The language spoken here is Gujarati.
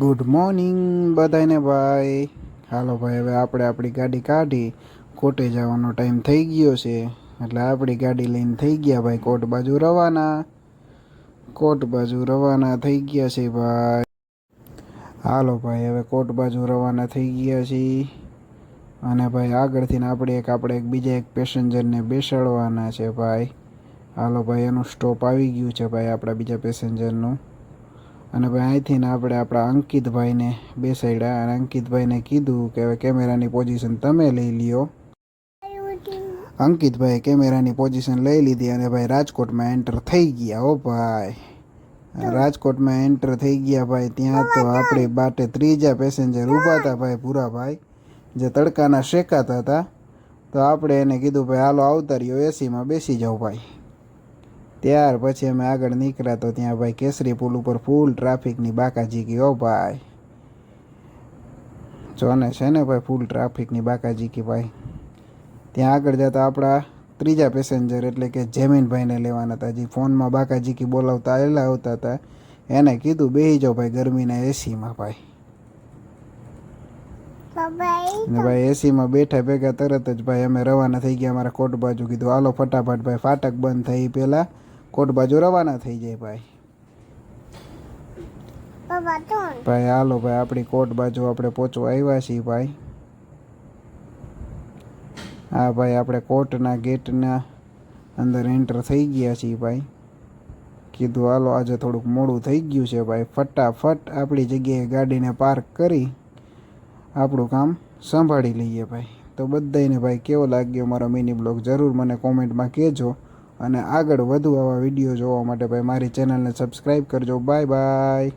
ગુડ મોર્નિંગ બધાને ભાઈ. હાલો ભાઈ, હવે આપણે આપણી ગાડી કાઢી કોટે જવાનો ટાઈમ થઈ ગયો છે, એટલે આપણી ગાડી લઈને થઈ ગયા ભાઈ કોટ બાજુ રવાના. થઈ ગયા છે ભાઈ. હાલો ભાઈ, હવે કોટ બાજુ રવાના થઈ ગયા છીએ. અને ભાઈ આગળથી આપણે એક બીજા એક પેસેન્જરને બેસાડવાના છે ભાઈ. હાલો ભાઈ, એનું સ્ટોપ આવી ગયું છે ભાઈ આપણા બીજા પેસેન્જરનું. અને ભાઈ અહીંથી આપણે આપણા અંકિતભાઈને બેસાડ્યા અને અંકિતભાઈને કીધું કે હવે કેમેરાની પોઝિશન તમે લઈ લ્યો. અંકિતભાઈ કેમેરાની પોઝિશન લઈ લીધી અને ભાઈ રાજકોટમાં એન્ટર થઈ ગયા. ઓ ભાઈ, રાજકોટમાં એન્ટર થઈ ગયા ભાઈ. ત્યાં તો આપણે બાટે ત્રીજા પેસેન્જર ઊભા હતા ભાઈ, ભૂરાભાઈ, જે તડકાના શેકાતા હતા. તો આપણે એને કીધું ભાઈ હાલો આવતા રહ્યો, એસીમાં બેસી જાઓ ભાઈ. ત્યાર પછી અમે આગળ નીકળ્યા તો ત્યાં ભાઈ કેસરી પુલ ઉપર ફૂલ ટ્રાફિકની બાકાજીકી. હો ભાઈ, જોને છે ને ભાઈ ફૂલ ટ્રાફિકની બાકાજીકી ભાઈ. ત્યાં આગળ જતા આપણા ત્રીજા પેસેન્જર એટલે કે જેમીનભાઈને લેવાના હતા. હજી ફોનમાં બાકાજીકી બોલાવતા આવતા હતા. એને કીધું બેસી જાઓ ભાઈ ગરમીના એસીમાં ભાઈ. ને ભાઈ એસીમાં બેઠા ભેગા તરત જ ભાઈ અમે રવાના થઈ ગયા અમારા કોટ બાજુ. કીધું હાલો ફટાફટ ભાઈ, ફાટક બંધ થઈ પહેલાં કોટ બાજુ રવાના થઈ જાય ભાઈ. ભાઈ હાલો ભાઈ, આપણી કોટ બાજુ આપણે પહોંચવા આવ્યા છીએ ભાઈ. હા ભાઈ, આપણે કોર્ટના ગેટના અંદર એન્ટર થઈ ગયા છીએ ભાઈ. કીધું હાલો આજે થોડુંક મોડું થઈ ગયું છે ભાઈ, ફટાફટ આપણી જગ્યાએ ગાડીને પાર્ક કરી આપણું કામ સંભાળી લઈએ ભાઈ. તો બધાને ભાઈ કેવો લાગ્યો મારો મિની બ્લોગ જરૂર મને કોમેન્ટમાં કહેજો. અને આગળ વધુ આવા વિડીયો જોવા માટે ભાઈ મારી ચેનલને સબસ્ક્રાઈબ કરજો. Bye bye.